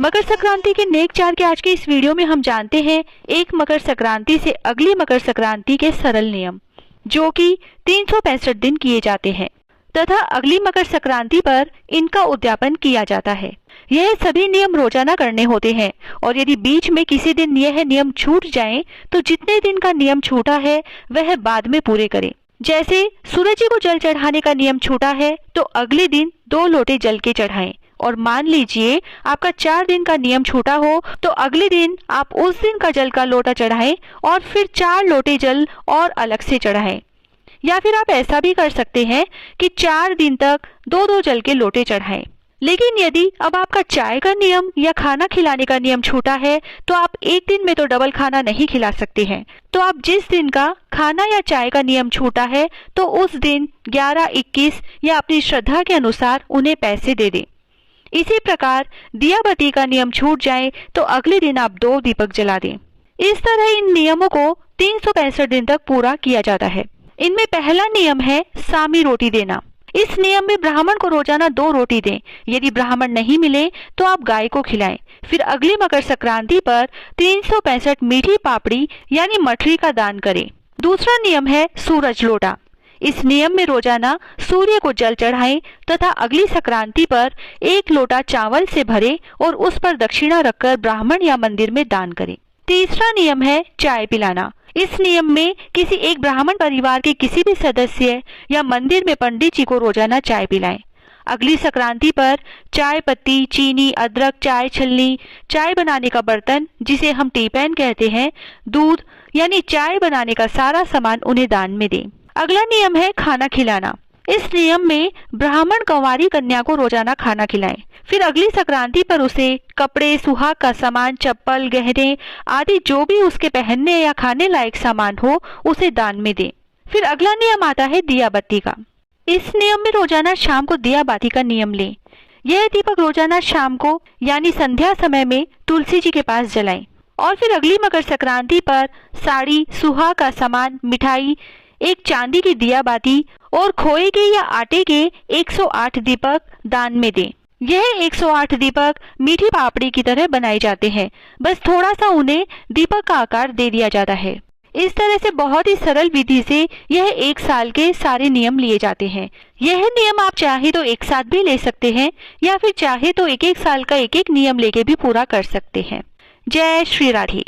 मकर संक्रांति के नेक चार के आज के इस वीडियो में हम जानते हैं एक मकर संक्रांति से अगली मकर संक्रांति के सरल नियम, जो कि 365 दिन किए जाते हैं तथा अगली मकर संक्रांति पर इनका उद्यापन किया जाता है। यह सभी नियम रोजाना करने होते हैं और यदि बीच में किसी दिन यह नियम छूट जाएं, तो जितने दिन का नियम छूटा है वह बाद में पूरे करें। जैसे सूरज जी को जल चढ़ाने का नियम छूटा है तो अगले दिन 2 लोटे जल के चढ़ाएं। और मान लीजिए आपका 4 दिन का नियम छूटा हो तो अगले दिन आप उस दिन का जल का लोटा चढ़ाएं और फिर 4 लोटे जल और अलग से चढ़ाएं। या फिर आप ऐसा भी कर सकते हैं कि 4 दिन तक 2-2 जल के लोटे चढ़ाएं। लेकिन यदि अब आपका चाय का नियम या खाना खिलाने का नियम छूटा है तो आप एक दिन में तो डबल खाना नहीं खिला सकते हैं। तो आप जिस दिन का खाना या चाय का नियम छूटा है तो उस दिन 11, 21 या अपनी श्रद्धा के अनुसार उन्हें पैसे दे दें। इसी प्रकार दिया बत्ती का नियम छूट जाए तो अगले दिन आप 2 दीपक जला दें। इस तरह इन नियमों को 365 दिन तक पूरा किया जाता है। इनमें पहला नियम है सामी रोटी देना। इस नियम में ब्राह्मण को रोजाना 2 रोटी दें। यदि ब्राह्मण नहीं मिले तो आप गाय को खिलाएं। फिर अगली मकर संक्रांति पर 365 मीठी पापड़ी यानी मठरी का दान करें। दूसरा नियम है सूरज लोटा। इस नियम में रोजाना सूर्य को जल चढ़ाएं तथा अगली संक्रांति पर 1 लोटा चावल से भरें और उस पर दक्षिणा रखकर ब्राह्मण या मंदिर में दान करें। तीसरा नियम है चाय पिलाना। इस नियम में किसी एक ब्राह्मण परिवार के किसी भी सदस्य या मंदिर में पंडित जी को रोजाना चाय पिलाएं। अगली संक्रांति पर चाय पत्ती, चीनी, अदरक, चाय छलनी, चाय बनाने का बर्तन जिसे हम टी पैन कहते हैं, दूध यानी चाय बनाने का सारा सामान उन्हें दान में दें। अगला नियम है खाना खिलाना। इस नियम में ब्राह्मण कंवारी कन्या को रोजाना खाना खिलाएं। फिर अगली संक्रांति पर उसे कपड़े, सुहाग का सामान, चप्पल, गहने आदि जो भी उसके पहनने या खाने लायक सामान हो उसे दान में दें। फिर अगला नियम आता है दिया बत्ती का। इस नियम में रोजाना शाम को दिया बाती का नियम लें। यह दीपक रोजाना शाम को यानी संध्या समय में तुलसी जी के पास जलाएं। और फिर अगली मकर संक्रांति पर साड़ी, सुहाग का सामान, मिठाई, एक चांदी की दिया बाती और खोए के या आटे के 108 दीपक दान में दें। यह 108 दीपक मीठी पापड़ी की तरह बनाए जाते हैं, बस थोड़ा सा उन्हें दीपक का आकार दे दिया जाता है। इस तरह से बहुत ही सरल विधि से यह 1 साल के सारे नियम लिए जाते हैं। यह नियम आप चाहे तो एक साथ भी ले सकते हैं या फिर चाहे तो 1-1 साल का एक-एक नियम लेके भी पूरा कर सकते हैं। जय श्री राधे।